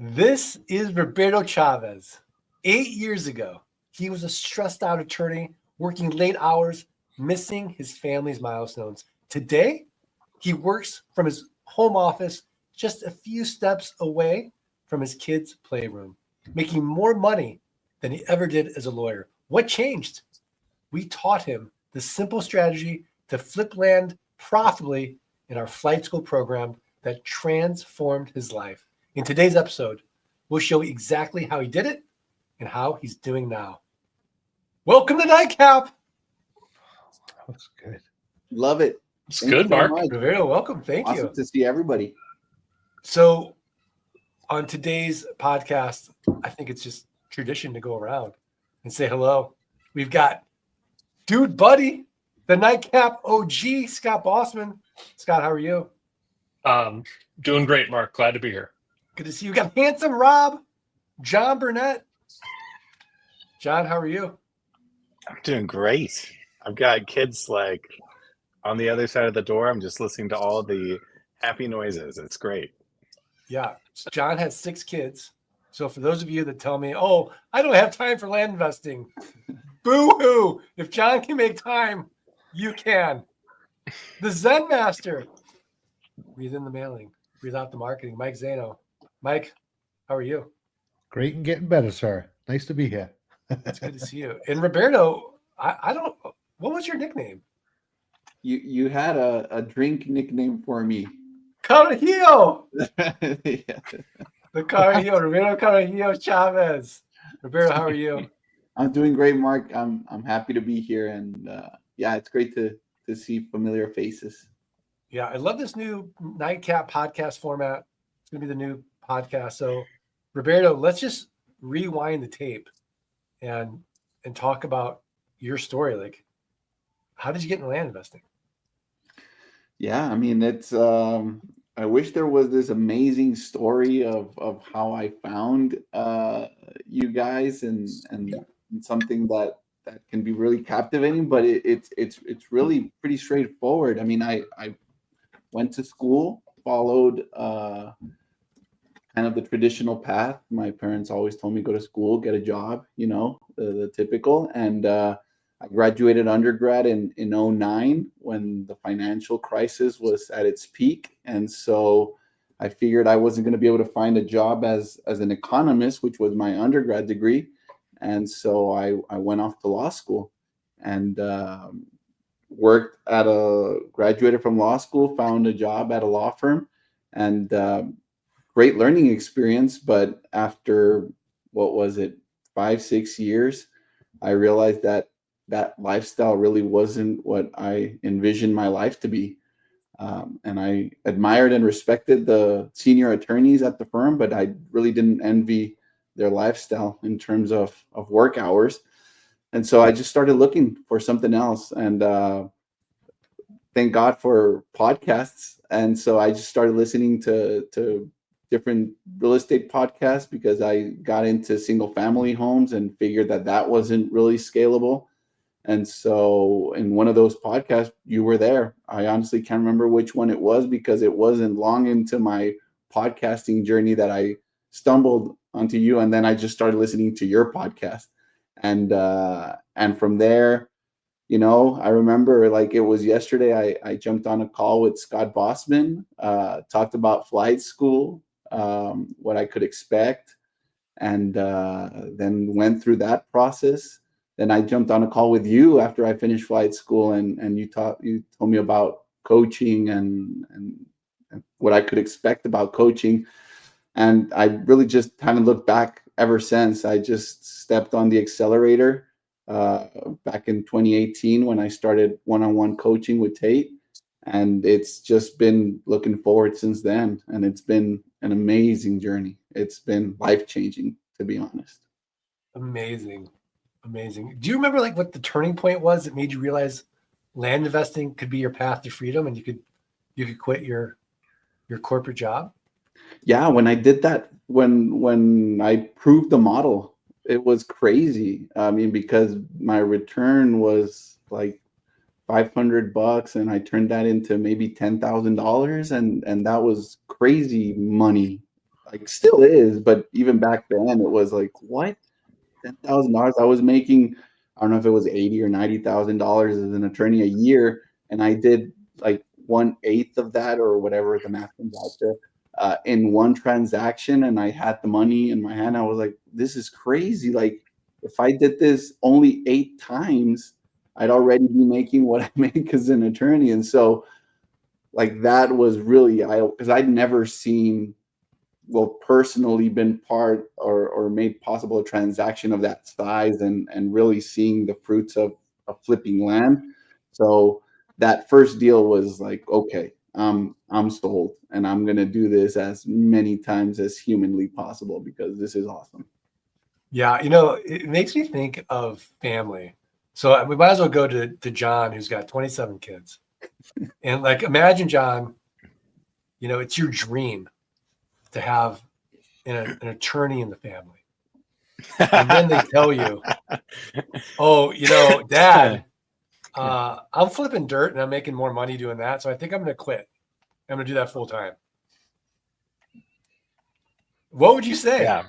This is Roberto Chavez. 8 years ago, he was a stressed out attorney, working late hours, missing his family's milestones. Today, he works from his home office just a few steps away from his kids' playroom, making more money than he ever did as a lawyer. What changed? We taught him the simple strategy to flip land profitably in our flight school program that transformed his life. In today's episode, we'll show you exactly how he did it and how he's doing now. Welcome to Nightcap. That's good. Love it. It's Thank good, you so Mark. much. Roberto, welcome. Thank Awesome you. to see everybody. So on today's podcast, I think it's just tradition to go around and say hello. We've got Dude Buddy, the Nightcap OG, Scott Bossman. Scott, how are you? Doing great, Mark. Glad to be here. Good to see you. We got Handsome Rob, John Burnett. John, how are you? I'm doing great. I've got kids like on the other side of the door. I'm just listening to all the happy noises. It's great. Yeah, John has 6 kids. So for those of you that tell me, oh, I don't have time for land investing, boo-hoo. If John can make time, you can. The Zen Master. Breathe in the mailing. Breathe out the marketing. Mike Zano. Mike, how are you? Great and getting better, sir. Nice to be here. It's good to see you. And Roberto, I don't, what was your nickname? You had a drink nickname for me. Carajillo. Yeah. The Carajillo. Roberto Carajillo Chavez. Roberto, how are you? I'm doing great, Mark. I'm happy to be here, and yeah, it's great to see familiar faces. Yeah, I love this new Nightcap podcast format. It's going to be the new podcast. So, Roberto, let's just rewind the tape and talk about your story. Like, how did you get into land investing? Yeah, I mean, it's I wish there was this amazing story of how I found you guys and something that can be really captivating, but it's really pretty straightforward. I mean, I went to school, followed kind of the traditional path. My parents always told me go to school, get a job, the typical. And I graduated undergrad in 2009 when the financial crisis was at its peak. And so I figured I wasn't going to be able to find a job as an economist, which was my undergrad degree. And so I went off to law school and graduated from law school, found a job at a law firm, and great learning experience. But after, 5-6 years, I realized that lifestyle really wasn't what I envisioned my life to be. And I admired and respected the senior attorneys at the firm, but I really didn't envy their lifestyle in terms of work hours. And so I just started looking for something else. And thank God for podcasts. And so I just started listening to different real estate podcasts because I got into single family homes and figured that wasn't really scalable. And so in one of those podcasts, you were there. I honestly can't remember which one it was because it wasn't long into my podcasting journey that I stumbled onto you. And then I just started listening to your podcast. And from there, I remember like it was yesterday, I jumped on a call with Scott Bossman, talked about flight school, what I could expect, and then went through that process. Then I jumped on a call with you after I finished flight school, and you told me about coaching and what I could expect about coaching. And I really just haven't looked back ever since. I just stepped on the accelerator back in 2018 when I started one-on-one coaching with Tate. And it's just been looking forward since then. And it's been an amazing journey. It's been life-changing, to be honest. Amazing. Do you remember like what the turning point was that made you realize land investing could be your path to freedom and you could quit your corporate job? Yeah, when I did that, when I proved the model, it was crazy. I mean, because my return was like $500 and I turned that into maybe $10,000 and that was crazy money like still is, but even back then it was like, what? $10,000? I was making, I don't know if it was $80,000 or $90,000 as an attorney a year, and I did like 1/8 of that or whatever the math comes out to in one transaction, and I had the money in my hand. I was like, this is crazy. Like, if I did this only 8 times, I'd already be making what I make as an attorney. And so, like, that was really, because I'd never seen, well, personally been part or made possible a transaction of that size and really seeing the fruits of flipping land. So that first deal was like, okay, I'm sold, and I'm gonna do this as many times as humanly possible because this is awesome. Yeah, it makes me think of family. So we might as well go to John, who's got 27 kids. And like, imagine, John, it's your dream to have an attorney in the family. And then they tell you, oh, Dad, I'm flipping dirt and I'm making more money doing that. So I think I'm going to quit. I'm going to do that full time. What would you say? Yeah.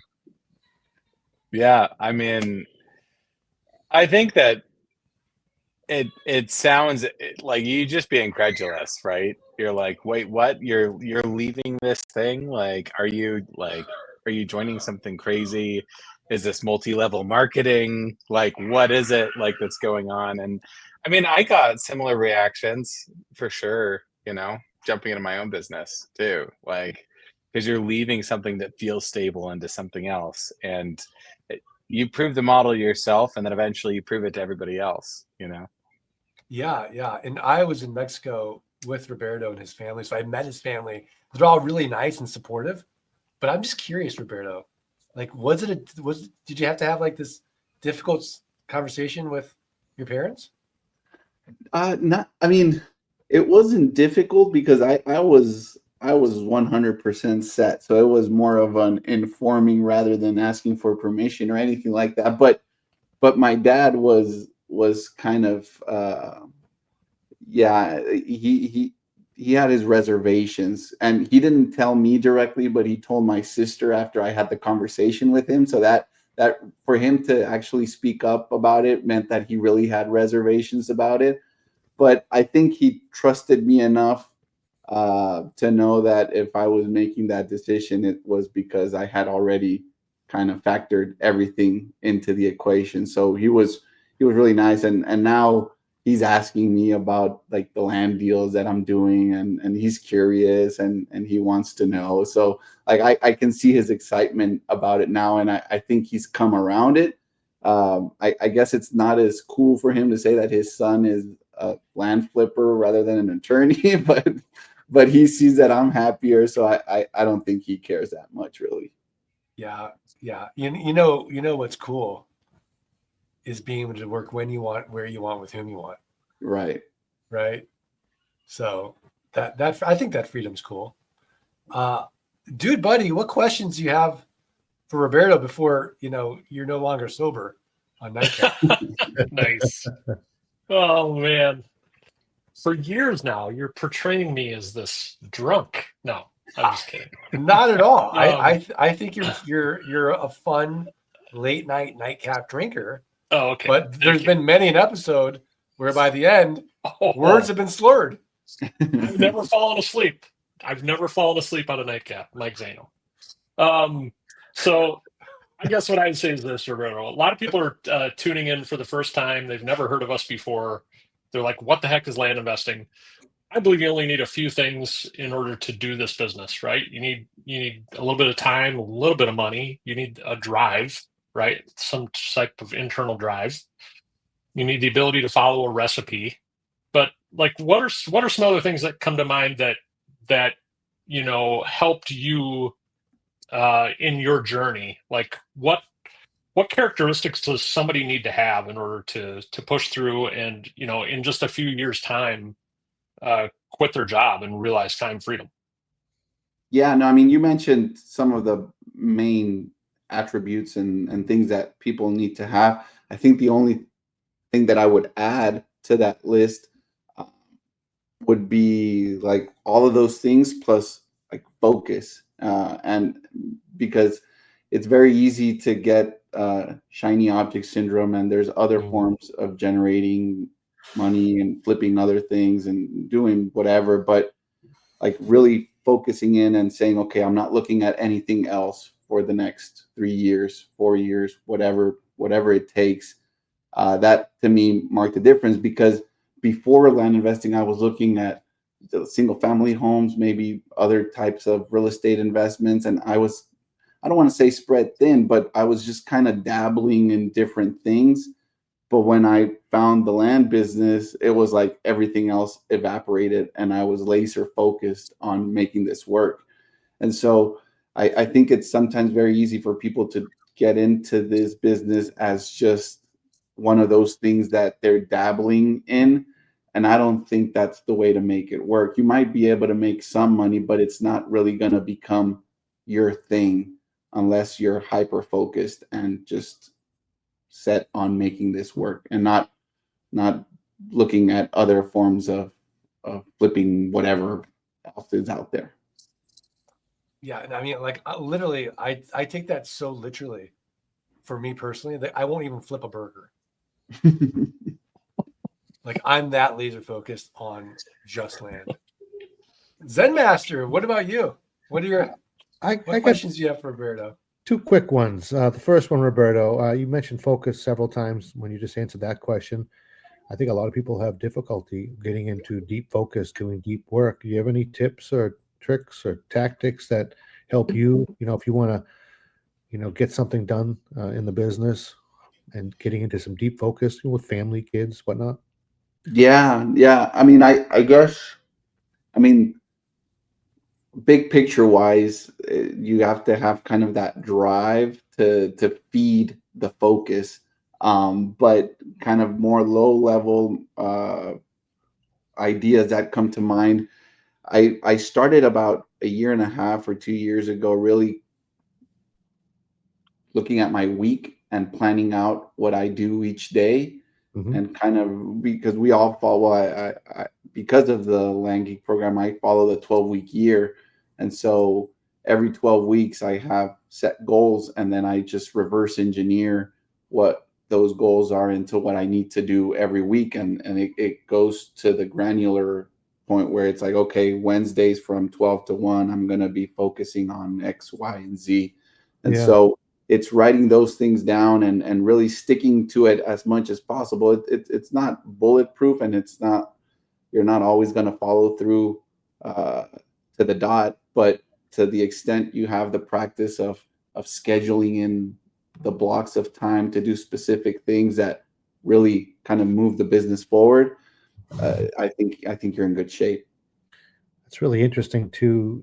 Yeah. I mean, I think that it sounds like you just be incredulous, right? You're like, wait, what? You're leaving this thing? Like, are you joining something crazy? Is this multi-level marketing? Like, what is it like that's going on? And I mean, I got similar reactions for sure, jumping into my own business too. Like, because you're leaving something that feels stable into something else. And you prove the model yourself, and then eventually you prove it to everybody else, Yeah, yeah. And I was in Mexico with Roberto and his family. So I met his family. They're all really nice and supportive. But I'm just curious, Roberto, like, did you have to have like this difficult conversation with your parents? Not, I mean, it wasn't difficult because I was 100% set. So it was more of an informing rather than asking for permission or anything like that. But my dad was kind of yeah, he had his reservations, and he didn't tell me directly, but he told my sister after I had the conversation with him. So that for him to actually speak up about it meant that he really had reservations about it. But I think he trusted me enough to know that if I was making that decision, it was because I had already kind of factored everything into the equation. So he was really nice, and now he's asking me about like the land deals that I'm doing, and he's curious and he wants to know. So like I can see his excitement about it now, and I think he's come around it. I guess it's not as cool for him to say that his son is a land flipper rather than an attorney, but he sees that I'm happier, so I don't think he cares that much, really. Yeah, yeah. You know what's cool is being able to work when you want, where you want, with whom you want. Right. Right. So that I think that freedom's cool. Dude, buddy, what questions do you have for Roberto before you're no longer sober on nightcap? Nice. Oh man. For years now, you're portraying me as this drunk. No, I'm just kidding. Not at all. I think you're a fun late night nightcap drinker. Oh, okay. But there's been many an episode where by the end words have been slurred. I've never fallen asleep. I've never fallen asleep on a nightcap, like Zano. So I guess what I'd say is this, Roberto. A lot of people are tuning in for the first time. They've never heard of us before. They're like, what the heck is land investing? I believe you only need a few things in order to do this business, right? You need a little bit of time, a little bit of money. You need a drive, right? Some type of internal drive. You need the ability to follow a recipe. But like, what are some other things that come to mind that helped you in your journey? Like, what characteristics does somebody need to have in order to push through and in just a few years' time quit their job and realize time freedom? Yeah, no, I mean, you mentioned some of the main attributes and things that people need to have. I think the only thing that I would add to that list would be like all of those things plus like focus. and because it's very easy to get shiny object syndrome, and there's other forms of generating money and flipping other things and doing whatever, but like really focusing in and saying, okay, I'm not looking at anything else for the next 3 years, 4 years, whatever it takes. That to me marked the difference, because before land investing, I was looking at the single family homes, maybe other types of real estate investments. And I don't want to say spread thin, but I was just kind of dabbling in different things. But when I found the land business, it was like everything else evaporated, and I was laser focused on making this work. And so I think it's sometimes very easy for people to get into this business as just one of those things that they're dabbling in. And I don't think that's the way to make it work. You might be able to make some money, but it's not really going to become your thing unless you're hyper focused and just set on making this work, and not looking at other forms of flipping whatever else is out there. Yeah, and I mean, like literally, I take that so literally. For me personally, that I won't even flip a burger. Like I'm that laser focused on just land. Zen Master, what about you? What questions do you have for Roberto? Two quick ones. The first one, Roberto, you mentioned focus several times when you just answered that question. I think a lot of people have difficulty getting into deep focus, doing deep work. Do you have any tips or tricks or tactics that help you, if you want to, get something done in the business and getting into some deep focus with family, kids, whatnot? Yeah. I mean, I guess, big picture wise, you have to have kind of that drive to feed the focus. But kind of more low level ideas that come to mind. I started about a year and a half or 2 years ago, really looking at my week and planning out what I do each day. Mhm. And kind of, because we all follow, I because of the Land Geek program, I follow the 12-week year. And so every 12 weeks I have set goals, and then I just reverse engineer what those goals are into what I need to do every week. And it goes to the granular point where it's like, okay, Wednesdays from 12 to 1, I'm going to be focusing on X, Y, and Z. And so it's writing those things down and really sticking to it as much as possible. It's not bulletproof, and you're not always going to follow through to the dot, but to the extent you have the practice of scheduling in the blocks of time to do specific things that really kind of move the business forward, I think you're in good shape. It's really interesting too,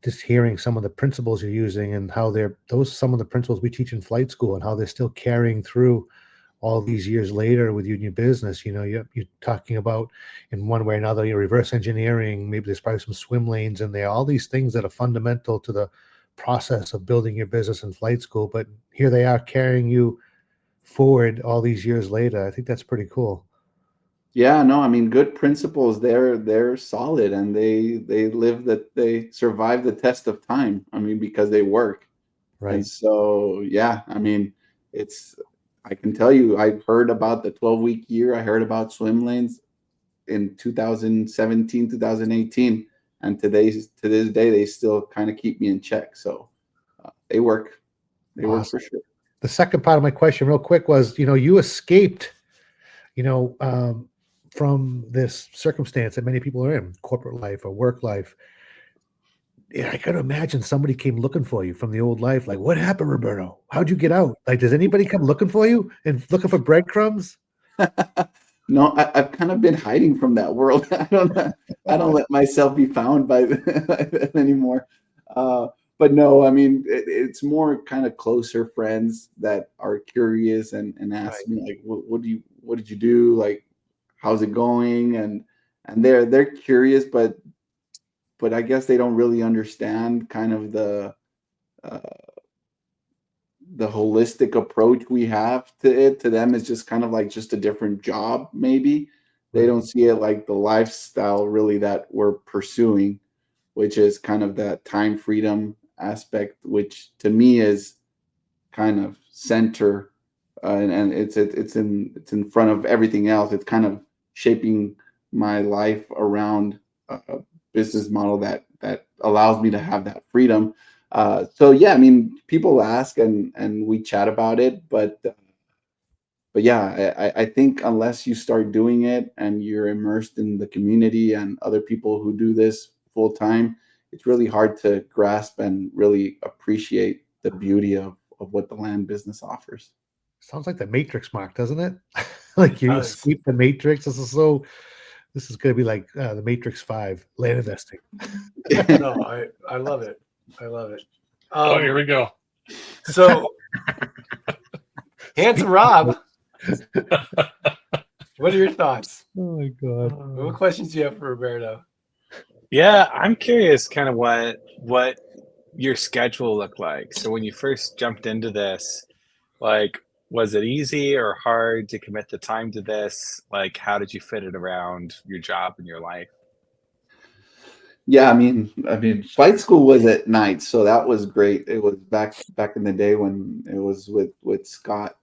just hearing some of the principles you're using and how some of the principles we teach in flight school and how they're still carrying through all these years later with you in your business. You're talking about in one way or another, you're reverse engineering, maybe there's probably some swim lanes in there, all these things that are fundamental to the process of building your business in flight school. But here they are carrying you forward all these years later. I think that's pretty cool. Yeah, no, I mean, good principles. They're solid, and they survive the test of time. I mean, because they work. Right. And so, yeah, I mean, I can tell you, I heard about the 12-week year. I heard about swim lanes in 2017, 2018, and to this day, they still kind of keep me in check. So they work. They work for sure. The second part of my question, real quick, was you escaped, from this circumstance that many people are in, corporate life or work life. Yeah, I gotta imagine somebody came looking for you from the old life. Like, what happened, Roberto? How'd you get out? Like, does anybody come looking for you and looking for breadcrumbs? No, I've kind of been hiding from that world. I don't let myself be found by them anymore. But no, I mean, it's more kind of closer friends that are curious and ask me like, what did you do? Like, how's it going? And they're curious, but I guess they don't really understand kind of the holistic approach we have to it. To them, it's just kind of like just a different job. Maybe they don't see it like the lifestyle really that we're pursuing, which is kind of that time freedom aspect, which to me is kind of center, and it's in front of everything else. It's kind of shaping my life around a business model that allows me to have that freedom. So yeah, I mean, people ask and we chat about it, but yeah, I think unless you start doing it and you're immersed in the community and other people who do this full time, it's really hard to grasp and really appreciate the beauty of what the land business offers. Sounds like the Matrix, Mark, doesn't it? Like you does. escape the Matrix. This is going to be like the Matrix 5, land investing. No, I love it. I love it. Oh, here we go. So, Handsome Rob, what are your thoughts? Oh my God. What questions do you have for Roberto? Yeah, I'm curious kind of what your schedule looked like. So when you first jumped into this, like, was it easy or hard to commit the time to this? Like, how did you fit it around your job and your life? Yeah, I mean, flight school was at night, so that was great. It was back in the day when it was with Scott,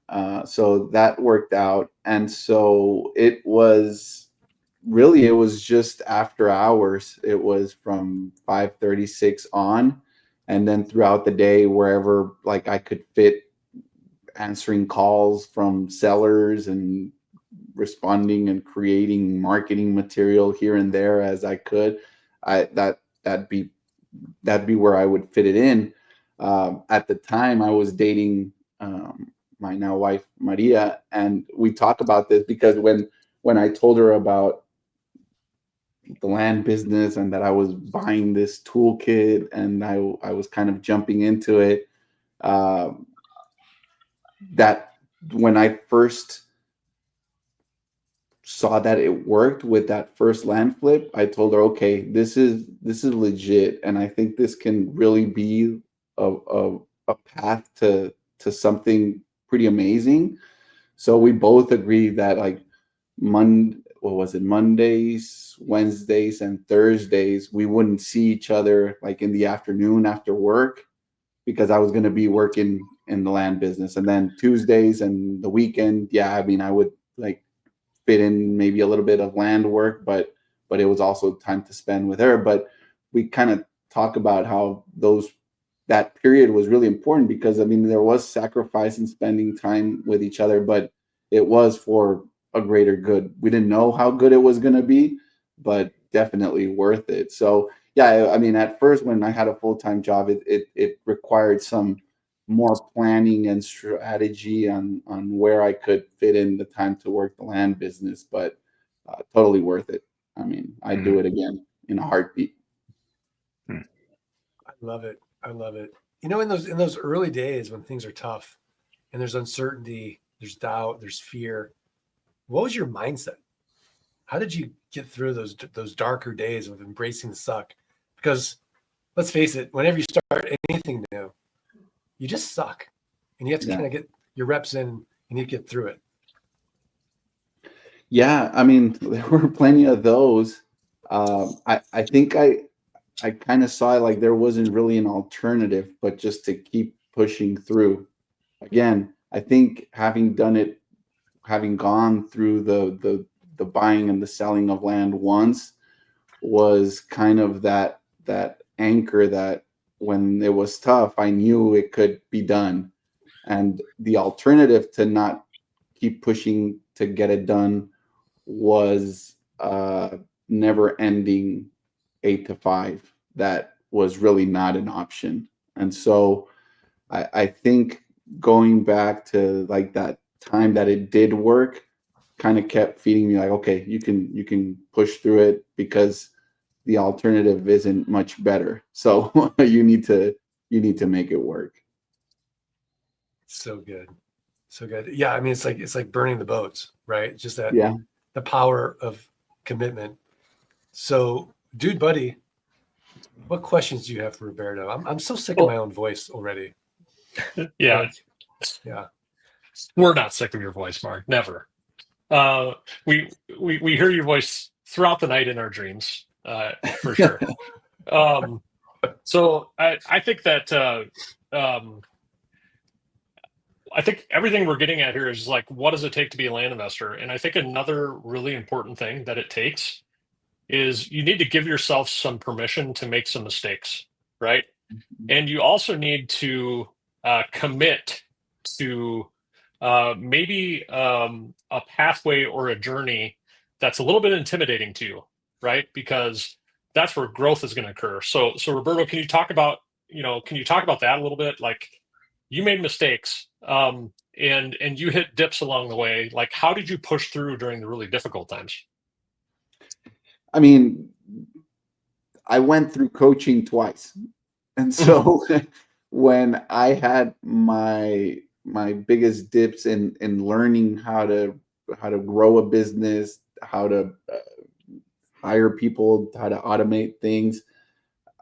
so that worked out. And so it was just after hours. It was from 5:36 on, and then throughout the day, wherever like I could fit, answering calls from sellers and responding and creating marketing material here and there as I could. That'd be where I would fit it in. At the time, I was dating my now wife Maria, and we talk about this because when I told her about the land business and that I was buying this toolkit and I was kind of jumping into it, that when I first saw that it worked with that first land flip, I told her, okay, this is legit, and I think this can really be a path to something pretty amazing. So we both agreed that like Mondays, Wednesdays, and Thursdays we wouldn't see each other like in the afternoon after work, because I was going to be working in the land business. And then Tuesdays and the weekend, yeah, I mean, I would like fit in maybe a little bit of land work, but it was also time to spend with her. But we kind of talk about how that period was really important, because I mean, there was sacrifice in spending time with each other, but it was for a greater good. We didn't know how good it was going to be, but definitely worth it. So yeah, I mean, at first when I had a full-time job, it required some more planning and strategy on where I could fit in the time to work the land business, but totally worth it. I mean, I'd do it again in a heartbeat. I love it. I love it. You know, in those early days when things are tough and there's uncertainty, there's doubt, there's fear, what was your mindset? How did you get through those darker days of embracing the suck? Because let's face it, whenever you start anything new, you just suck, and you have to kind of get your reps in. You need to get through it. Yeah, I mean, there were plenty of those. I think I kind of saw like there wasn't really an alternative, but just to keep pushing through. Again, I think having gone through the buying and the selling of land once was kind of that anchor that when it was tough, I knew it could be done. And the alternative to not keep pushing to get it done was never ending 8 to 5. That was really not an option. And so I think going back to like that time that it did work kind of kept feeding me like, okay, you can push through it, because the alternative isn't much better. So you need to make it work. So good. So good. Yeah. I mean, it's like burning the boats, right? It's just that the power of commitment. So, dude, buddy, what questions do you have for Roberto? I'm so sick of my own voice already. Yeah. Yeah. We're not sick of your voice, Mark. Never. We hear your voice throughout the night in our dreams, for sure. So I think that I think everything we're getting at here is like, what does it take to be a land investor? And I think another really important thing that it takes is you need to give yourself some permission to make some mistakes, right? And you also need to commit to maybe a pathway or a journey that's a little bit intimidating to you, right? Because that's where growth is going to occur. So Roberto, can you talk about that a little bit? Like, you made mistakes, and you hit dips along the way. Like, how did you push through during the really difficult times? I mean, I went through coaching twice. And so when I had my biggest dips in learning how to grow a business, how to hire people, how to automate things,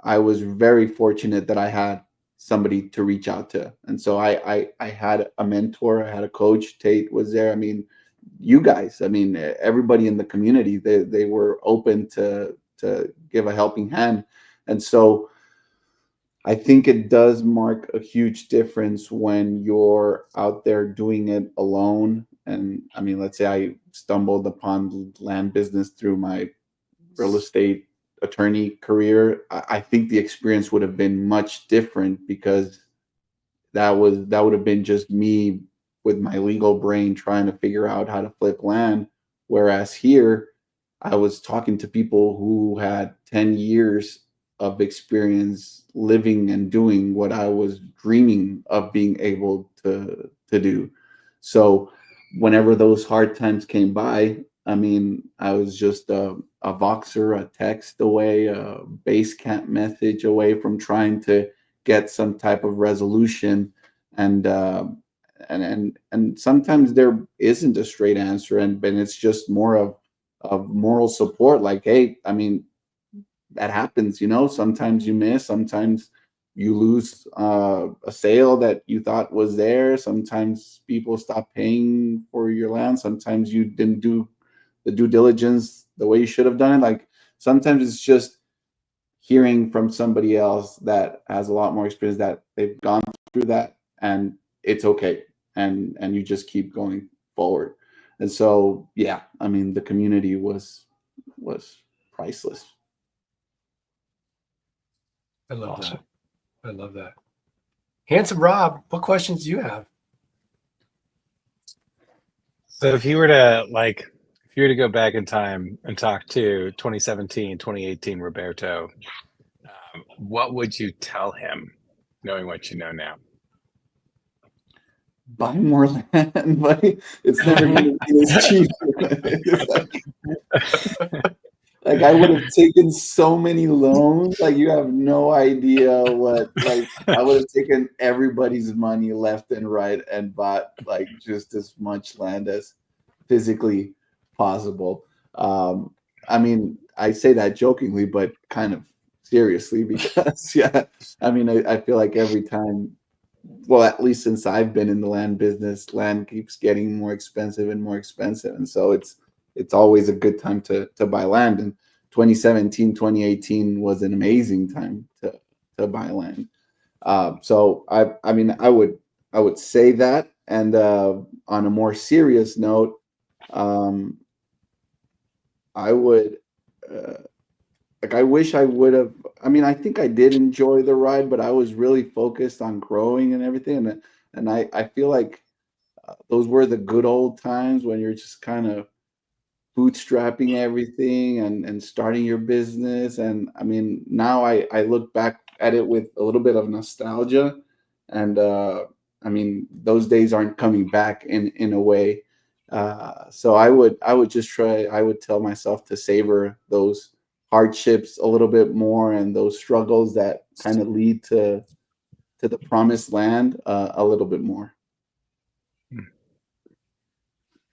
I was very fortunate that I had somebody to reach out to. And so I had a mentor, I had a coach. Tate was there. I mean, you guys, I mean, everybody in the community, they were open to give a helping hand. And so I think it does mark a huge difference when you're out there doing it alone. And I mean, let's say I stumbled upon land business through my real estate attorney career. I think the experience would have been much different, because that would have been just me with my legal brain trying to figure out how to flip land. Whereas here, I was talking to people who had 10 years of experience living and doing what I was dreaming of being able to do. So whenever those hard times came by, I mean, I was just a Voxer, a text away, a base camp message away from trying to get some type of resolution. And sometimes there isn't a straight answer, and it's just more of moral support. Like, hey, I mean, that happens, you know. Sometimes you miss, sometimes you lose a sale that you thought was there. Sometimes people stop paying for your land. Sometimes you didn't do the due diligence the way you should have done it. Like, sometimes it's just hearing from somebody else that has a lot more experience, that they've gone through that, and it's okay, and you just keep going forward. And so, yeah, I mean, the community was priceless. I love Awesome. that. I love that. Handsome Rob, what questions do you have? So if you were to go back in time and talk to 2017, 2018 Roberto, what would you tell him, knowing what you know now? Buy more land, but it's never going to be as cheap. Like, I would have taken so many loans. Like, you have no idea what. Like, I would have taken everybody's money left and right and bought like just as much land as physically possible. I mean, I say that jokingly, but kind of seriously, because yeah, I mean, I feel like every time, well, at least since I've been in the land business, land keeps getting more expensive and more expensive. And so it's always a good time to buy land. And 2017, 2018 was an amazing time to buy land. So I mean, I would say that. And on a more serious note, I would like, I wish I would have. I mean, I think I did enjoy the ride, but I was really focused on growing and everything. And I feel like those were the good old times when you're just kind of bootstrapping everything and starting your business. And I mean, now I look back at it with a little bit of nostalgia. And I mean, those days aren't coming back in a way. So I would just try. I would tell myself to savor those hardships a little bit more, and those struggles that kind of lead to the promised land a little bit more.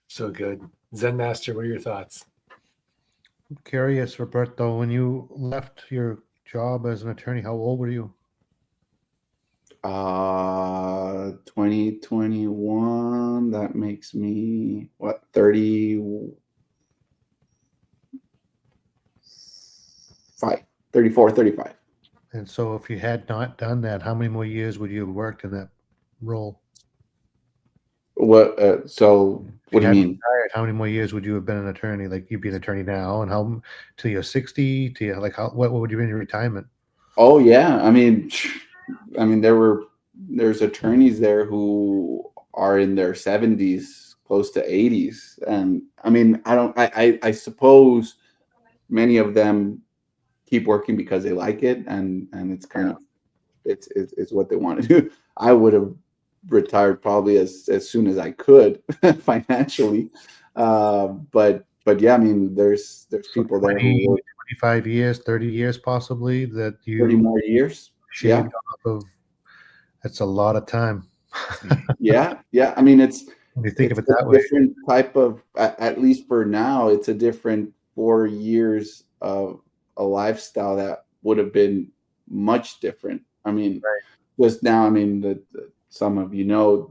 So good. Zen Master, what are your thoughts? I'm curious, Roberto, when you left your job as an attorney, how old were you? 2021, that makes me what, 35, 34, 35. And so if you had not done that, how many more years would you have worked in that role? What? So If what you do you hadn't mean? retired, how many more years would you have been an attorney? Like you'd be an attorney now, and how till you're 60? To you, like how what would you be in your retirement? Oh yeah, there's attorneys there who are in their 70s, close to 80s, and I mean, I suppose many of them keep working because they like it, and it's kind of it's what they want to do. I would have retired probably as soon as I could financially, but yeah, I mean, there's So people there who 20, work 25 years, 30 years possibly that 30 you more years. Yeah, shaved off of. That's a lot of time. yeah. I mean, When you think of it's it a that way. different type of, at least for now, it's a different 4 years of a lifestyle that would have been much different. I mean, Right. just now, I mean, some of you know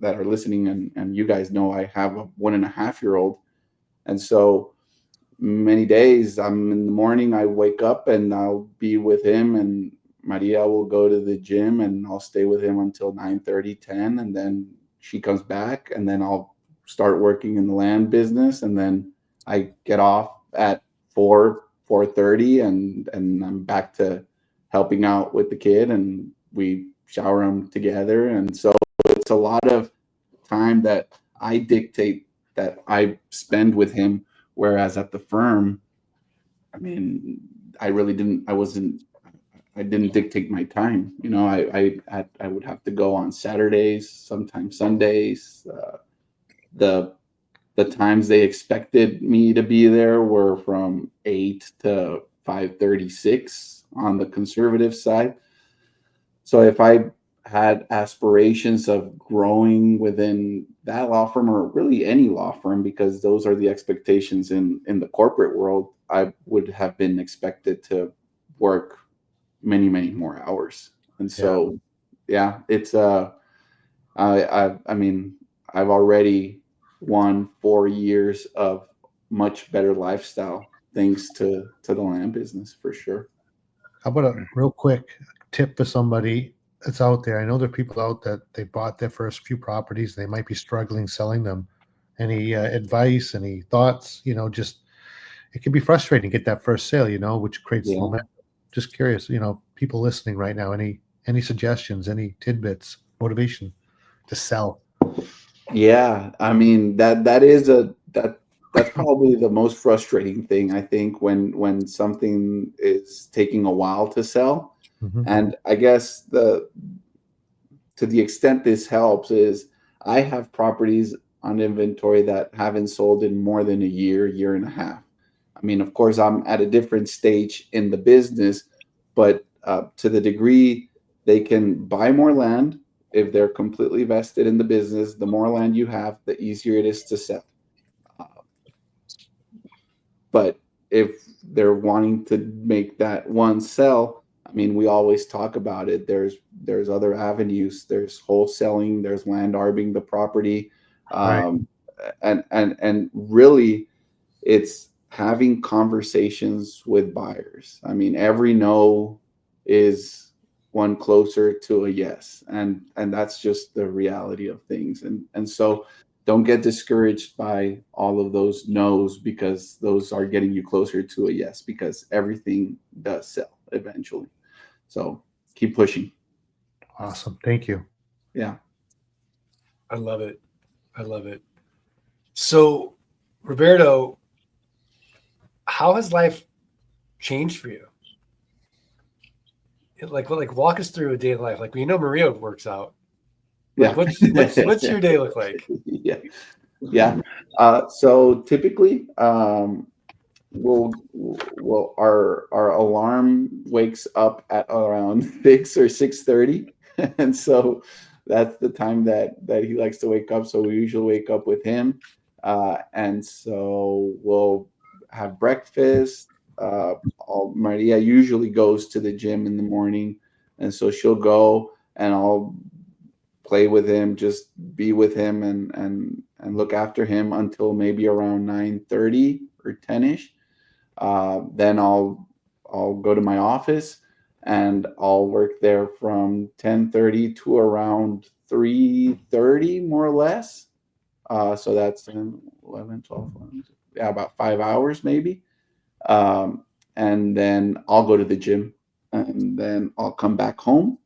that are listening, and you guys know I have a 1.5-year-old, and so many days I'm in the morning, I wake up and I'll be with him, and Maria will go to the gym and I'll stay with him until 9:30, 10, and then she comes back, and then I'll start working in the land business, and then I get off at 4:30, and I'm back to helping out with the kid, and we shower him together. And so it's a lot of time that I dictate that I spend with him. Whereas at the firm, I mean, I really didn't. I didn't dictate my time. You know, I would have to go on Saturdays, sometimes Sundays. The the times they expected me to be there were from 8 to 5:36 on the conservative side. So if I had aspirations of growing within that law firm, or really any law firm, because those are the expectations in the corporate world, I would have been expected to work many more hours. And Yeah. so yeah, it's I mean, I've already won 4 years of much better lifestyle thanks to the land business, for sure. How about a real quick tip for somebody that's out there? I know there are people out that they bought their first few properties. They might be struggling selling them. Any advice, any thoughts? Just it can be frustrating to get that first sale, which creates the Yeah. momentum. Just curious, people listening right now, any suggestions, any tidbits, motivation to sell? Yeah, I mean, that's probably the most frustrating thing, I think, when something is taking a while to sell. Mhm. And I guess the to the extent this helps is I have properties on inventory that haven't sold in more than a year and a half. I mean, of course, I'm at a different stage in the business, but to the degree they can buy more land, if they're completely vested in the business, the more land you have, the easier it is to sell. Uh, but if they're wanting to make that one sell, I mean, we always talk about it. There's other avenues. There's wholesaling. There's land arbing the property, Right. and really, it's having conversations with buyers. I mean, every no is one closer to a yes, and that's just the reality of things. And so don't get discouraged by all of those no's, because those are getting you closer to a yes, because everything does sell eventually. So keep pushing. Awesome. Thank you. Yeah. I love it. I love it. So, Roberto, how has life changed for you? Like walk us through a day in life. Like we know Maria works out. Yeah. Like what's your day look like? Yeah. Yeah. So typically, our alarm wakes up at around 6 or 6:30, and so that's the time that he likes to wake up. So we usually wake up with him, and so we'll have breakfast. Maria usually goes to the gym in the morning, and so she'll go, and I'll play with him, just be with him, and look after him until maybe around 9:30 or 10ish. Then I'll go to my office, and I'll work there from 10:30 to around 3:30, more or less. So that's 11, 12, 11, yeah, about 5 hours maybe. And then I'll go to the gym, and then I'll come back home,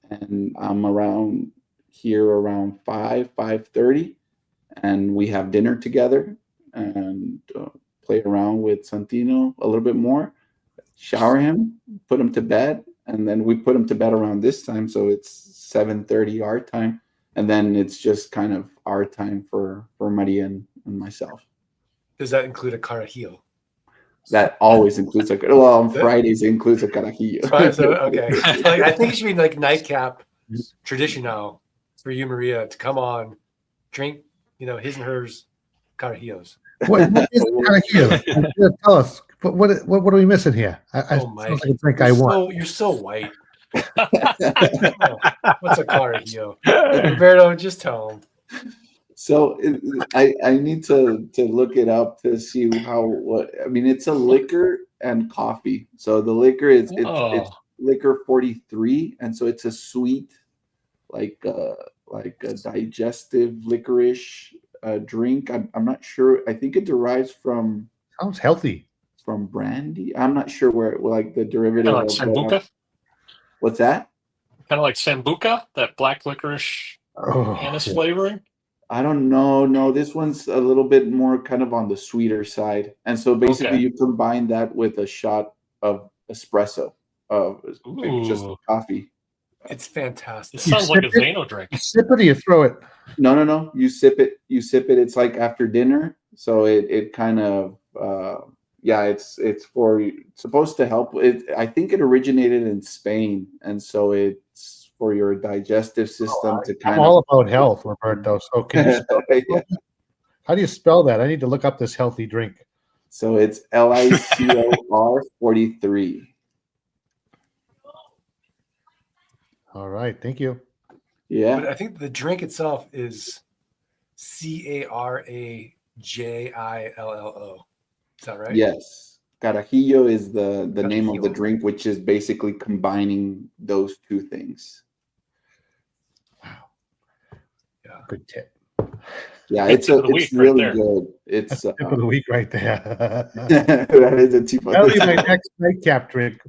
and I'm around here around 5:30, and we have dinner together and play around with Santino a little bit more, shower him, put him to bed, and then we put him to bed around this time, so it's 7:30 our time, and then it's just kind of our time for Maria and myself. Does that include a carajillo? That always includes on Fridays it includes a carajillo. So, okay. So, I think it should be like nightcap tradition now for you, Maria, to come on, drink, his and hers carajillos. What is carajillo? Tell us. What are we missing here? Oh, Mike. Sounds like a drink I want. You're so white. What's a carajillo? Roberto, just tell him. So I need to look it up to see it's a liquor and coffee. So the liquor it's liquor 43, and so it's a sweet, like a digestive licorice drink. I'm not sure. I think it derives from Sounds healthy. From brandy. I'm not sure where the derivative Kind of like Sambuca. What's that? Kind of like Sambuca, that black licorice anise flavoring. I don't know. No, this one's a little bit more kind of on the sweeter side. And so basically you combine that with a shot of espresso, of just coffee. It's fantastic. It sounds like a Zano drink. You sip it or you throw it? No. You sip it. It's like after dinner. So it kind of, it's supposed to help. I think it originated in Spain. And so it's for your digestive system to kind I'm all about health, Roberto. So can you spell how do you spell that? I need to look up this healthy drink. So it's LICOR 43. All right, thank you. Yeah. But I think the drink itself is CARAJILLO. Is that right? Yes. Carajillo is the name of the drink, which is basically combining those two things. Yeah. Good tip. Yeah, it's really good. It's tip of the week right there. That is a tip. That'll be my next nightcap drink.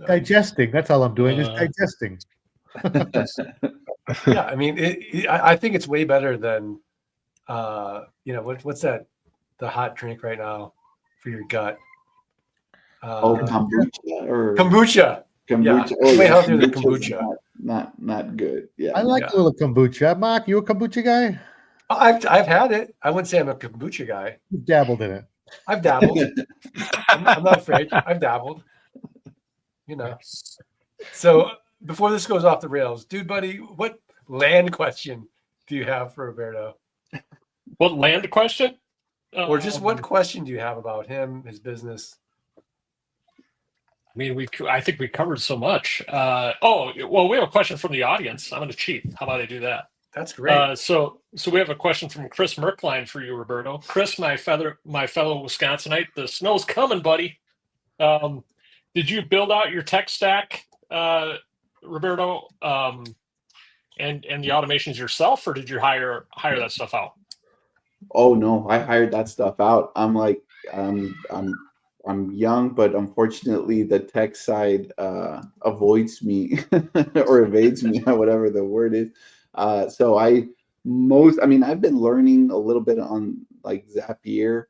Digesting. That's all I'm doing is digesting. Yeah, I mean, I think it's way better than, what's that? The hot drink right now for your gut. Kombucha. Kombucha. Yeah, it's way healthier than kombucha. Not good. Yeah, I like a little kombucha. Mark, you a kombucha guy? I've had it. I wouldn't say I'm a kombucha guy. You dabbled in it. I've dabbled. I'm not afraid. I've dabbled. So before this goes off the rails, dude, buddy, what land question do you have for Roberto? What land question? Or just what question do you have about him, his business? I mean, I think we covered so much. We have a question from the audience. I'm going to cheat. How about I do that? That's great. So we have a question from Chris Merkline for you, Roberto. Chris, my fellow Wisconsinite, the snow's coming, buddy. Did you build out your tech stack, Roberto, and the automations yourself, or did you hire that stuff out? Oh no, I hired that stuff out. I'm young, but unfortunately the tech side avoids me or evades me, whatever the word is. So I've been learning a little bit on like Zapier.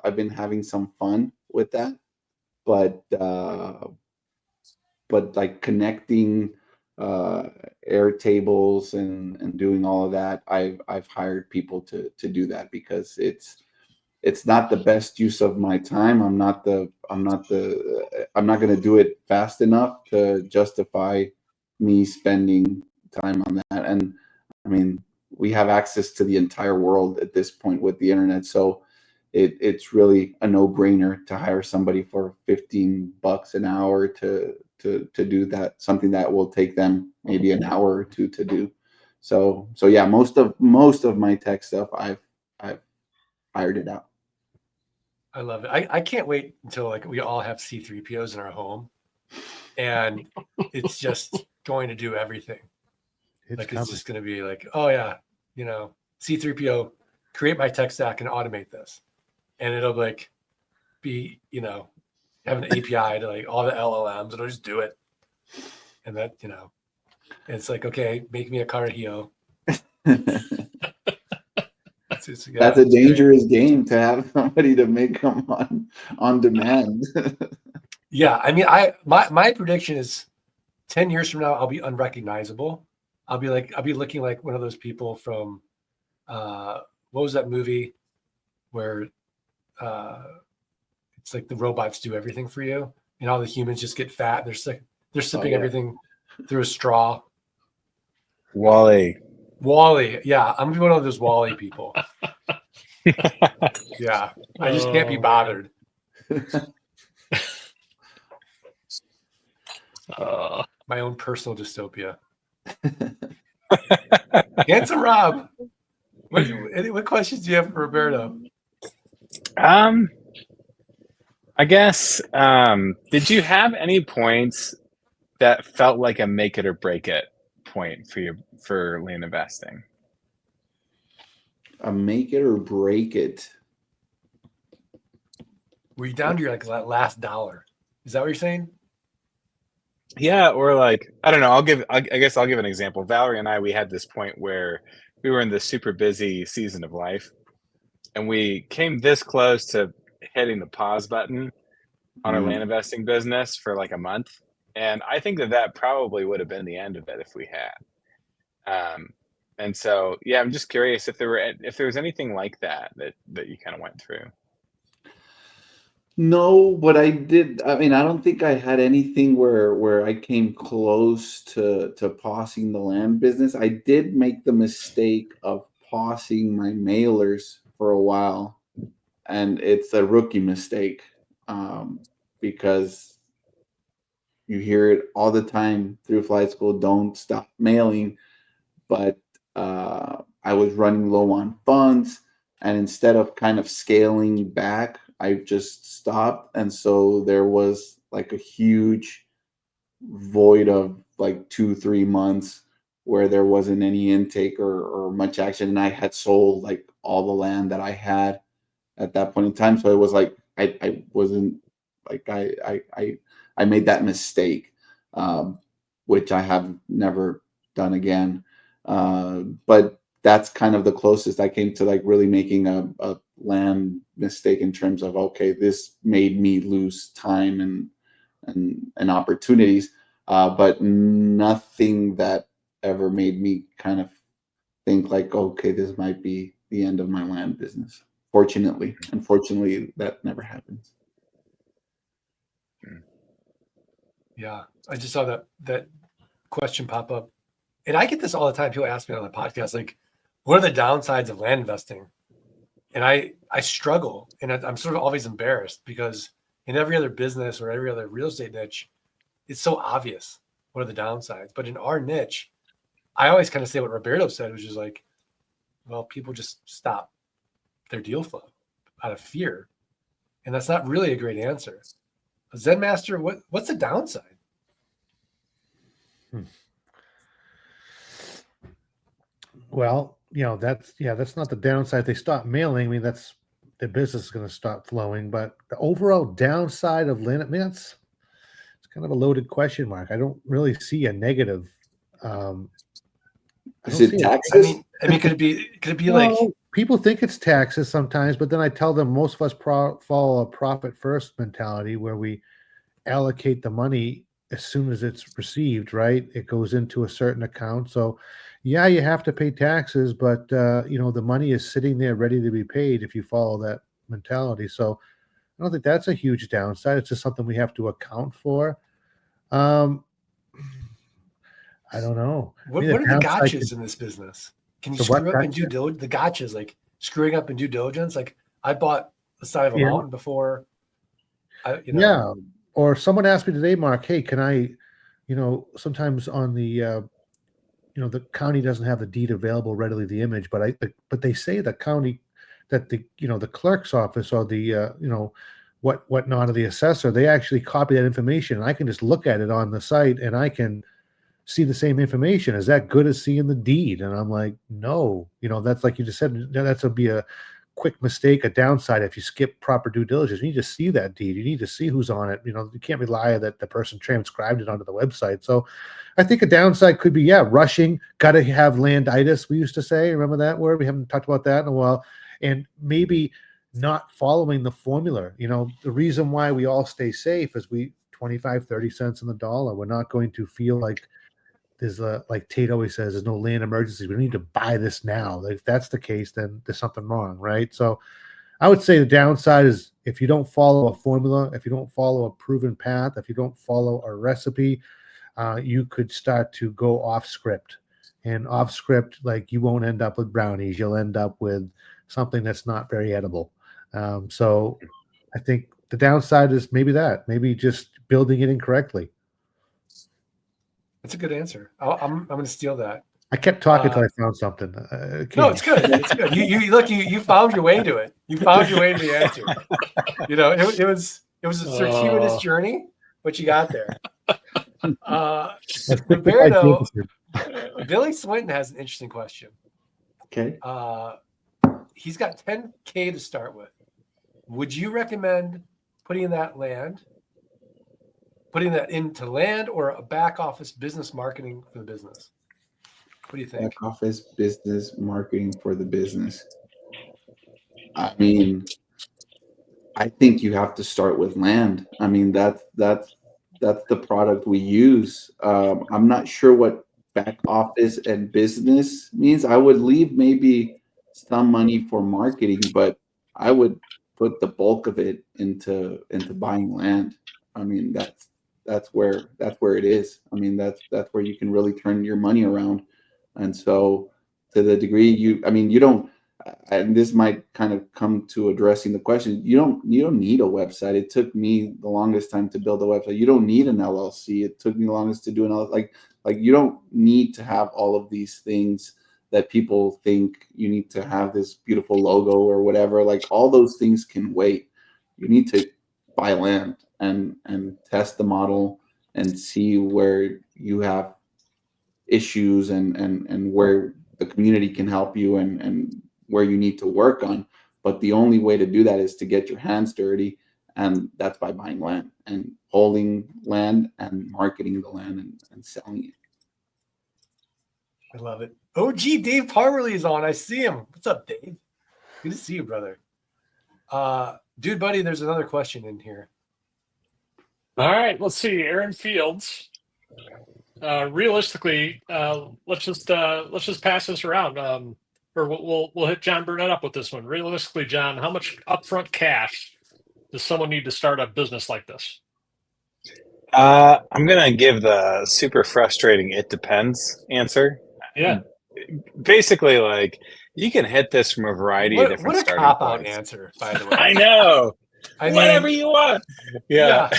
I've been having some fun with that, but like connecting Airtables and doing all of that, I've hired people to do that because it's not the best use of my time. I'm not going to do it fast enough to justify me spending time on that. And I mean, we have access to the entire world at this point with the internet. So it's really a no-brainer to hire somebody for $15 an hour to do that, something that will take them maybe an hour or two to do. So yeah, most of my tech stuff, I've hired it out. I love it. I can't wait until like we all have C3POs in our home, and it's just going to do everything. It's Like coming. it's just going to be like, oh yeah, C3PO, create my tech stack and automate this, and it'll like be have an API to like all the LLMs. It'll just do it, and that it's like, okay, make me a Carahio. That's a dangerous game to have somebody to make them on demand. Yeah, I mean, my prediction is 10 years from now, I'll be unrecognizable. I'll be looking like one of those people from what was that movie where it's like the robots do everything for you and all the humans just get fat. They're sipping everything through a straw. Wally. Yeah, I'm gonna be one of those Wally people. Yeah, I just can't be bothered. My own personal dystopia. Handsome Rob, what questions do you have for Roberto? I guess, did you have any points that felt like a make it or break it point for land investing? A make it or break it. Were you down to your last dollar? Is that what you're saying? Yeah, or like, I don't know. I guess I'll give an example. Valerie and I, we had this point where we were in this super busy season of life, and we came this close to hitting the pause button on our land investing business for like a month. And I think that probably would have been the end of it if we had. And so, yeah, I'm just curious if there was anything like that you kind of went through. No, but I did. I mean, I don't think I had anything where I came close to pausing the land business. I did make the mistake of pausing my mailers for a while, and it's a rookie mistake because you hear it all the time through flight school. Don't stop mailing, but I was running low on funds, and instead of kind of scaling back, I just stopped. And so there was like a huge void of like 2-3 months where there wasn't any intake or much action. And I had sold like all the land that I had at that point in time. So it was like I wasn't like I made that mistake, which I have never done again. But that's kind of the closest I came to like really making a land mistake in terms of, okay, this made me lose time and opportunities, but nothing that ever made me kind of think like, okay, this might be the end of my land business. Fortunately, unfortunately, that never happens. Yeah, I just saw that question pop up, and I get this all the time. People ask me on the podcast, like, what are the downsides of land investing? And I struggle, and I'm sort of always embarrassed because in every other business or every other real estate niche, it's so obvious what are the downsides. But in our niche, I always kind of say what Roberto said, which is like, well, people just stop their deal flow out of fear, and that's not really a great answer. Zen Master, what's the downside? Well, that's not the downside. They stop mailing. I mean, that's the business is going to stop flowing. But the overall downside of land, I mean, it's kind of a loaded question mark. I don't really see a negative. Is it taxes? I mean, could it be like people think it's taxes sometimes, but then I tell them most of us follow a profit first mentality where we allocate the money as soon as it's received, right? It goes into a certain account. So yeah, you have to pay taxes, but the money is sitting there ready to be paid if you follow that mentality. So I don't think that's a huge downside. It's just something we have to account for. I don't know. What are the gotchas in this business? Can you screw up and do the gotchas, like screwing up and due diligence? Like I bought the side of a mountain before. Yeah. Or someone asked me today, Mark, hey, can I, sometimes on the, the county doesn't have the deed available readily, the image, but they say the that the clerk's office or the whatnot of the assessor, they actually copy that information, and I can just look at it on the site and I can see the same information. Is that good as seeing the deed? And I'm like, no, that's like you just said, that's would be a quick mistake, a downside if you skip proper due diligence. You need to see that deed. You need to see who's on it. You can't rely that the person transcribed it onto the website. So I think a downside could be, rushing, got to have landitis, we used to say. Remember that word? We haven't talked about that in a while. And maybe not following the formula. The reason why we all stay safe is 25, 30 cents on the dollar. We're not going to feel like there's like Tate always says, there's no land emergency. We need to buy this now. If that's the case, then there's something wrong, right? So I would say the downside is if you don't follow a formula, if you don't follow a proven path, if you don't follow a recipe, you could start to go off script. And off script, like, you won't end up with brownies. You'll end up with something that's not very edible. So I think the downside is maybe just building it incorrectly. That's a good answer. I'm going to steal that. I kept talking until I found something. No, it's good. It's good. You found your way to it. You found your way to the answer. It was a circuitous journey, but you got there. Roberto, Billy Swinton has an interesting question. Okay. He's got $10K to start with. Would you recommend putting that into land or a back office business marketing for the business? What do you think? Back office business marketing for the business. I mean, I think you have to start with land. I mean, that's the product we use. I'm not sure what back office and business means. I would leave maybe some money for marketing, but I would put the bulk of it into buying land. I mean, that's where it is. I mean, that's where you can really turn your money around. And so, to the degree you don't, and this might kind of come to addressing the question, you don't need a website. It took me the longest time to build a website. You don't need an LLC. It took me the longest to do an LLC. Like you don't need to have all of these things that people think you need to have, this beautiful logo or whatever. Like, all those things can wait. You need to buy land and test the model and see where you have issues and where the community can help you and where you need to work on. But the only way to do that is to get your hands dirty, and that's by buying land and holding land and marketing the land and selling it. I love it. OG Dave Parmerly is on. I see him. What's up, Dave? Good to see you, brother. Dude, buddy, there's another question in here. All right, let's see. Aaron Fields. Realistically, let's just pass this around, or we'll hit John Burnett up with this one. Realistically, John, how much upfront cash does someone need to start a business like this? I'm gonna give the super frustrating "it depends" answer. Yeah. Basically, like, you can hit this from a variety of different starting points. What a cop-out answer, by the way. I know. Whatever you want. Yeah.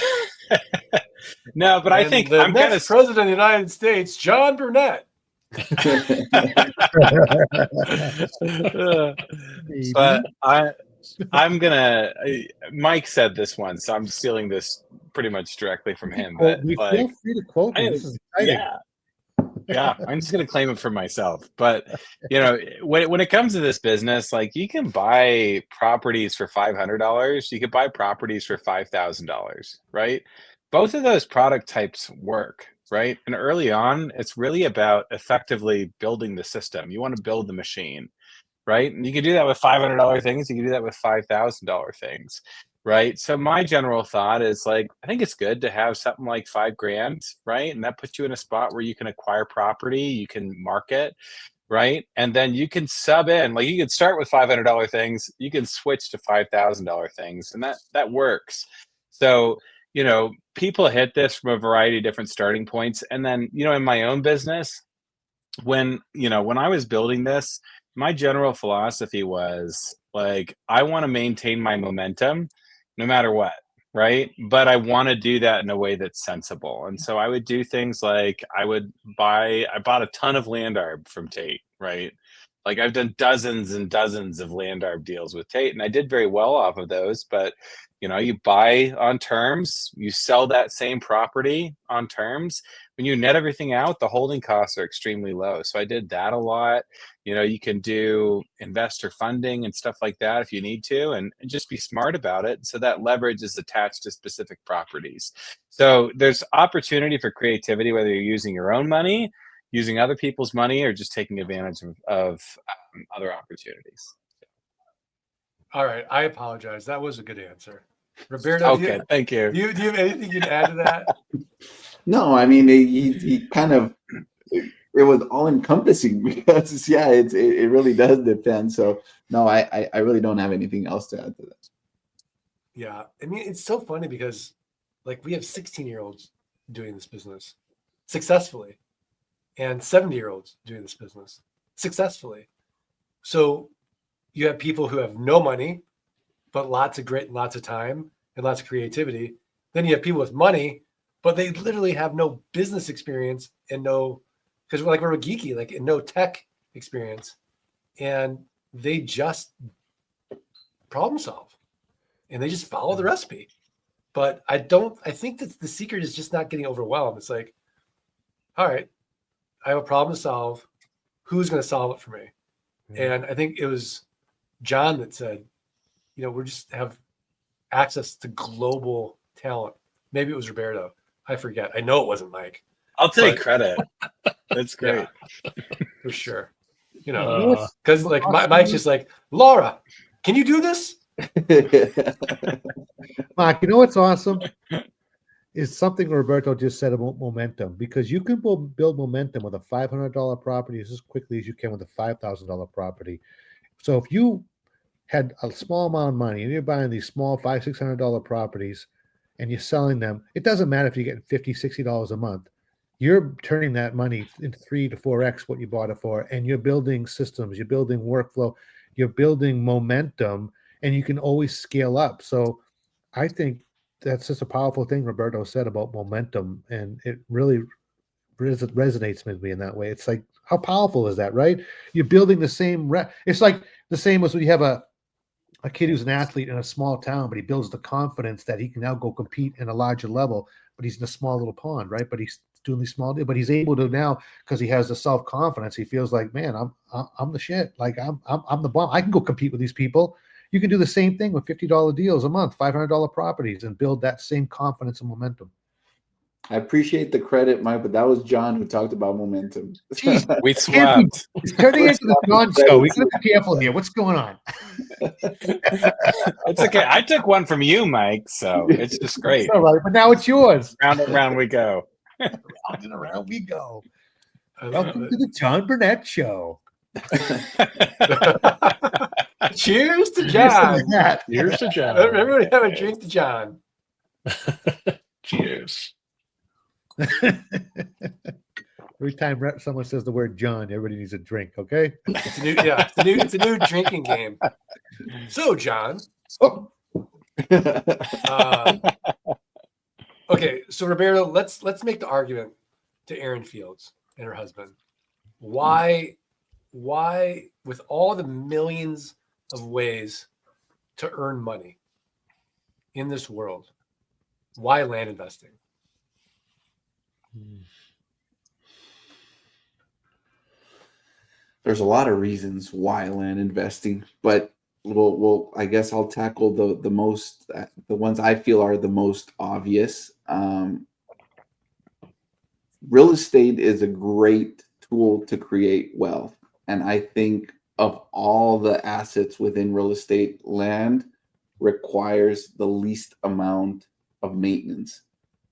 No, but I think I'm next president of the United States, John Burnett. But I'm gonna. Mike said this once, so I'm stealing this pretty much directly from him. But feel free to quote me. This is exciting. Yeah, I'm just gonna claim it for myself. But when it comes to this business, like, you can buy properties for $500. You could buy properties for $5,000, right? Both of those product types work, right? And early on, it's really about effectively building the system. You want to build the machine, right? And you can do that with $500 things. You can do that with $5,000 things, right? So my general thought is, like, I think it's good to have something like $5,000, right? And that puts you in a spot where you can acquire property, you can market, right? And then you can sub in, like, you can start with $500 things, you can switch to $5,000 things, and that works. So, people hit this from a variety of different starting points. And then, in my own business, when I was building this, my general philosophy was, like, I want to maintain my momentum no matter what, right? But I want to do that in a way that's sensible. And so I would do things like I bought a ton of land arb from Tate, right? Like I've done dozens and dozens of land arb deals with Tate, and I did very well off of those. But you buy on terms, you sell that same property on terms. When you net everything out, the holding costs are extremely low. So I did that a lot. You can do investor funding and stuff like that if you need to, and just be smart about it. So that leverage is attached to specific properties. So there's opportunity for creativity, whether you're using your own money, using other people's money, or just taking advantage of other opportunities. All right, I apologize. That was a good answer, Roberto. Okay, thank you. Do you have anything you'd add to that? No, I mean he kind of, it was all encompassing because it really does depend. So no, I really don't have anything else to add to that. Yeah, I mean it's so funny because like we have 16-year-olds doing this business successfully, and 70-year-olds doing this business successfully. So you have people who have no money, but lots of grit and lots of time and lots of creativity. Then you have people with money, but they literally have no business experience and because we're geeky, like no tech experience, and they just problem solve and they just follow the recipe. But I think that the secret is just not getting overwhelmed. It's like, all right, I have a problem to solve. Who's going to solve it for me? And I think it was John that said, we just have access to global talent. Maybe it was Roberto. I forget. I know it wasn't Mike. I'll take credit. That's great. Yeah, for sure. Uh, Because Mike's just like, Laura, can you do this? Mark, you know what's awesome? Is something Roberto just said about momentum, because you can build momentum with a $500 property as quickly as you can with a $5,000 property. So if you had a small amount of money and you're buying these small $500-$600 properties and you're selling them, it doesn't matter if you're getting $50-$60 a month. You're turning that money into 3 to 4x what you bought it for, and you're building systems, you're building workflow, you're building momentum, and you can always scale up. So I think that's just a powerful thing Roberto said about momentum, and it really resonates with me in that way. It's like, how powerful is that, right? You're building the same it's like the same as when you have a kid who's an athlete in a small town, but he builds the confidence that he can now go compete in a larger level, but he's in a small little pond, right? But he's doing these small, but he's able to now, because he has the self-confidence. He feels like, man, I'm the shit. Like I'm the bomb. I can go compete with these people. You can do the same thing with $50 deals a month, $500 properties, and build that same confidence and momentum. I appreciate the credit, Mike, but that was John who talked about momentum. Jeez, We swapped. it's turning into the John show. We got to be careful here. What's going on? It's okay. I took one from you, Mike, so it's just great. All right, but now it's yours. Round and round we go. Round and around we go. I love Welcome to the John Burnett Show. Cheers to John. Here's to John. Everybody have a drink to John. Cheers. Every time someone says the word John, everybody needs a drink. Okay. It's a new drinking game. So, John. Okay, so Roberto, let's make the argument to Erin Fields and her husband. Why, with all the millions of ways to earn money in this world, why land investing? There's a lot of reasons why land investing, but I guess I'll tackle the ones I feel are the most obvious. Real estate is a great tool to create wealth, and I think of all the assets within real estate, land requires the least amount of maintenance,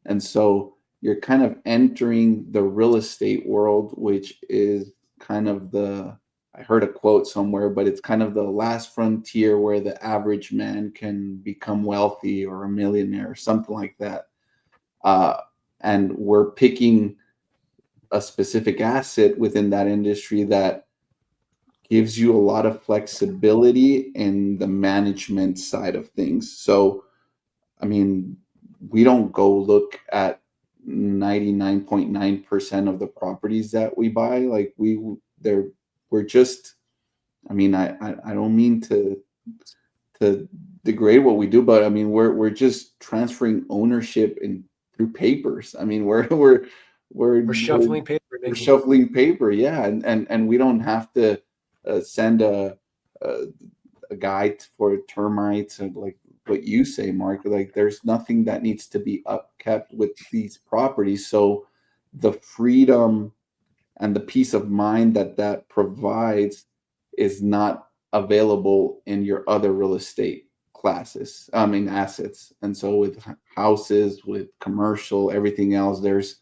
and so you're kind of entering the real estate world, which is kind of I heard a quote somewhere, but it's kind of the last frontier where the average man can become wealthy or a millionaire or something like that. And we're picking a specific asset within that industry that gives you a lot of flexibility in the management side of things. So, I mean, we don't go look at 99.9% of the properties that we buy. Like we're just I mean, I don't mean to degrade what we do, but I mean, we're just transferring ownership in through papers. I mean, We're shuffling paper, we're making shuffling paper, yeah, and we don't have to send a a guide for termites and like what you say, Mark. Like, there's nothing that needs to be upkept with these properties. So the freedom and the peace of mind that that provides is not available in your other real estate classes, I mean assets. And so with houses, with commercial, everything else, there's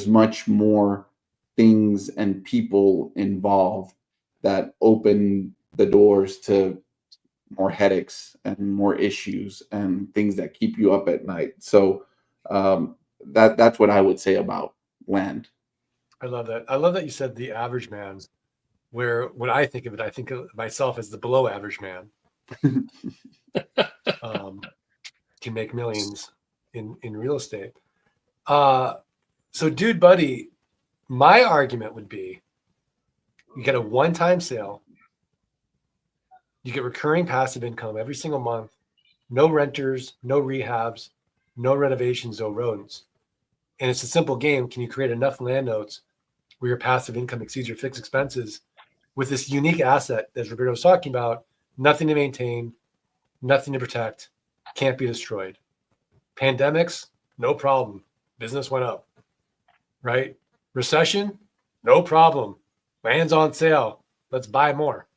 much more things and people involved that open the doors to more headaches and more issues and things that keep you up at night. So that's what I would say about land. I love that. I love that you said the average man, where when I think of it, I think of myself as the below average man. Can make millions in real estate. So dude, buddy, my argument would be you get a one-time sale, you get recurring passive income every single month, no renters, no rehabs, no renovations, no rodents. And it's a simple game. Can you create enough land notes where your passive income exceeds your fixed expenses with this unique asset, as Roberto was talking about, nothing to maintain, nothing to protect, can't be destroyed. Pandemics, no problem. Business went up, right? Recession, no problem. Land's on sale. Let's buy more.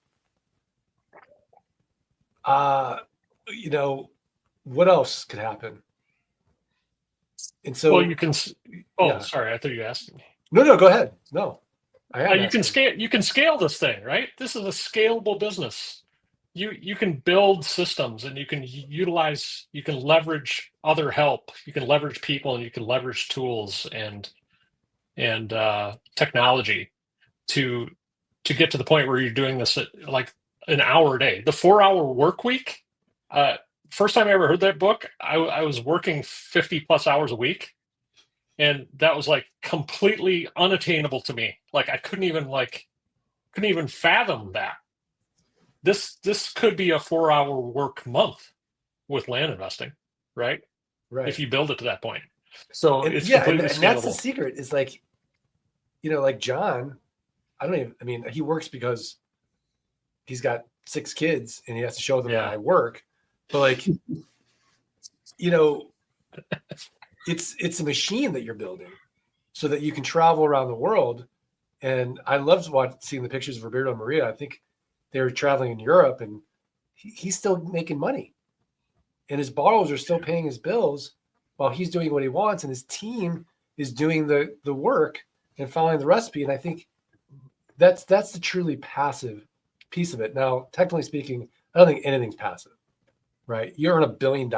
What else could happen? And so, Well, you can. Oh, yeah. sorry, I thought you asked me. No, go ahead. No, I am. You can scale. You can scale this thing, right? This is a scalable business. You can build systems, and you can utilize. You can leverage other help. You can leverage people, and you can leverage tools and technology to get to the point where you're doing this at like an hour a day. The 4-hour work week. First time I ever heard that book, I was working 50 plus hours a week. And that was like completely unattainable to me. Like I couldn't even fathom that. This could be a 4-hour work month with land investing, right? Right. If you build it to that point. So and, it's yeah, completely and scalable. that's the secret. Is like, like John, he works because he's got 6 kids and he has to show them that I work. But like, it's a machine that you're building so that you can travel around the world. And I loved seeing the pictures of Roberto and Maria. I think they were traveling in Europe and he's still making money. And his borrowers are still paying his bills while he's doing what he wants. And his team is doing the work and following the recipe. And I think that's the truly passive piece of it. Now, technically speaking, I don't think anything's passive, right? You earn $1 billion.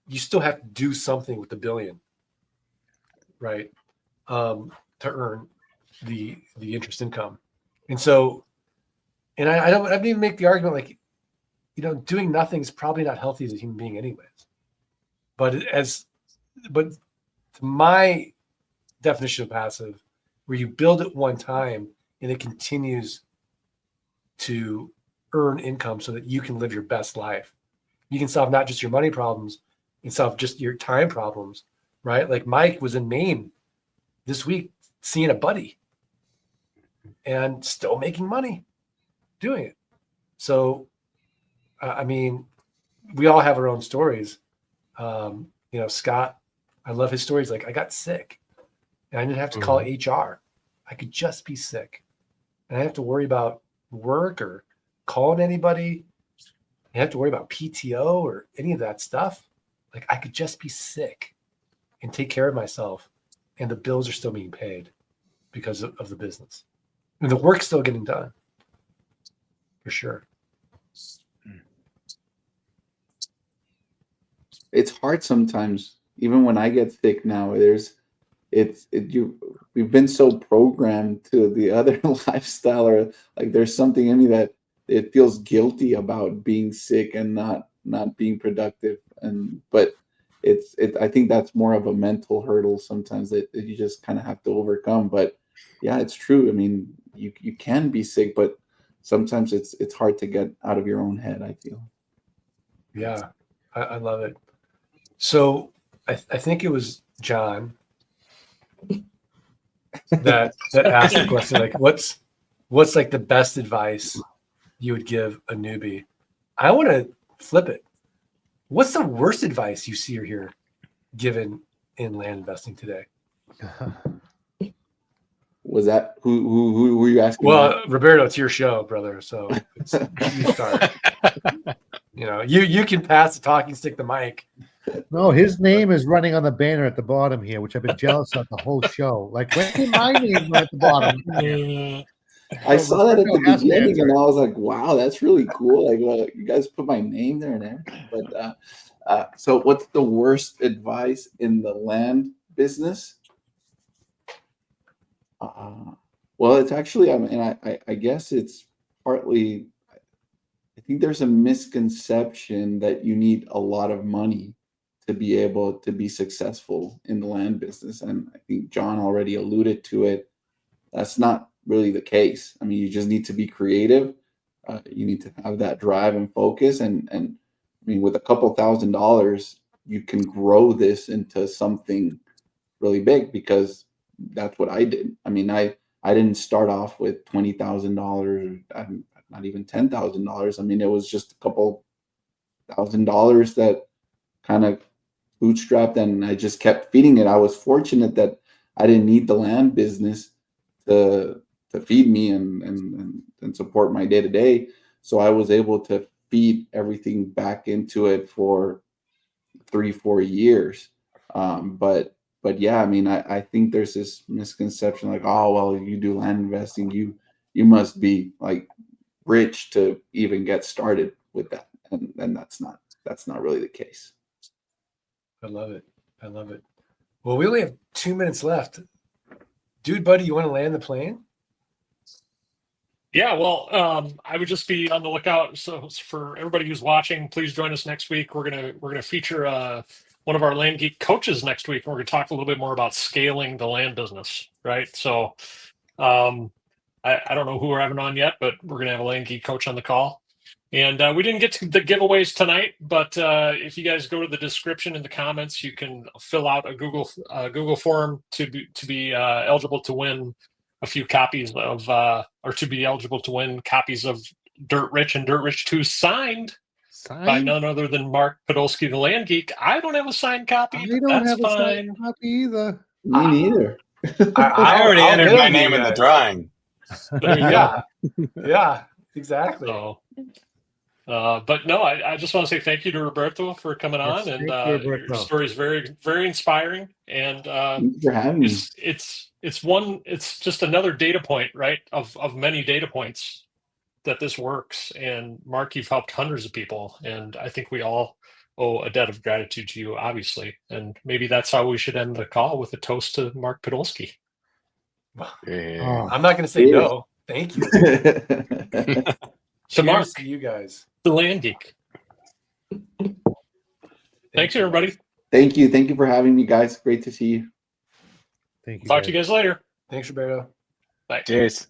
You still have to do something with the billion, right? To earn the interest income. And so, and I don't even make the argument like, doing nothing is probably not healthy as a human being anyways. But to my definition of passive, where you build it one time and it continues to earn income so that you can live your best life. You can solve not just your money problems, you can solve just your time problems, right? Like Mike was in Maine this week seeing a buddy and still making money doing it. So, we all have our own stories. Scott, I love his stories. Like I got sick and I didn't have to call HR. I could just be sick. And I didn't have to worry about work or calling anybody. I didn't have to worry about PTO or any of that stuff. Like I could just be sick and take care of myself. And the bills are still being paid because of the business. And the work's still getting done. For sure. It's hard sometimes, even when I get sick now. We've been so programmed to the other lifestyle, or like there's something in me that it feels guilty about being sick and not being productive. But I think that's more of a mental hurdle sometimes that you just kind of have to overcome. But yeah, it's true. I mean, you can be sick, but sometimes it's hard to get out of your own head, I feel. Yeah, I love it. So I think it was John that asked the question, like, what's like the best advice you would give a newbie? I want to flip it. What's the worst advice you see or hear given in land investing today? Was that who were you asking? Well, Roberto, it's your show, brother. So you start. You can pass the talking stick, the mic. No, his name is running on the banner at the bottom here, which I've been jealous of the whole show. Like, when did my name run at the bottom? I saw that at the beginning, and I was like, "Wow, that's really cool!" Like, well, you guys put my name there and everything. But so, what's the worst advice in the land business? Well, it's actually, I guess it's partly. I think there's a misconception that you need a lot of money to be able to be successful in the land business, and I think John already alluded to it. That's not really the case. I mean, you just need to be creative. You need to have that drive and focus. And I mean, with a couple $1,000s, you can grow this into something really big, because that's what I did. I mean, I didn't start off with $20,000, not even $10,000. I mean, it was just a couple $1,000s that kind of bootstrapped, and I just kept feeding it. I was fortunate that I didn't need the land business to feed me and support my day-to-day. So I was able to feed everything back into it for 3-4 years. But yeah, I mean, I think there's this misconception like, oh, well, you do land investing, you must be like rich to even get started with that. And that's not really the case. I love it. Well, we only have 2 minutes left. Dude, buddy, you want to land the plane? Yeah, well, I would just be on the lookout. So for everybody who's watching, please join us next week. We're gonna feature one of our Land Geek coaches next week, and we're gonna talk a little bit more about scaling the land business. Right. So I don't know who we're having on yet, but we're gonna have a Land Geek coach on the call. And we didn't get to the giveaways tonight, but if you guys go to the description in the comments, you can fill out a Google form to be eligible to win a few copies of, or to be eligible to win copies of Dirt Rich and Dirt Rich 2 signed by none other than Mark Podolsky, the Land Geek. I don't have a signed copy, but that's fine. Signed copy either. Me neither. I already entered my name in the drawing. There you go. Yeah, exactly. So, but no, I just want to say thank you to Roberto for coming on, and your story is very, very inspiring. And Thanks for having me. It's just another data point, right? Of many data points that this works. And Mark, you've helped hundreds of people, and I think we all owe a debt of gratitude to you, obviously. And maybe that's how we should end the call, with a toast to Mark Podolsky. I'm not going to say no. Thank you. To Mark, to you guys. the Land Geek. Thanks, everybody. Thank you for having me, guys. Great to see you. Thank you. Talk to you guys later. Thanks, Roberto. Bye. Cheers.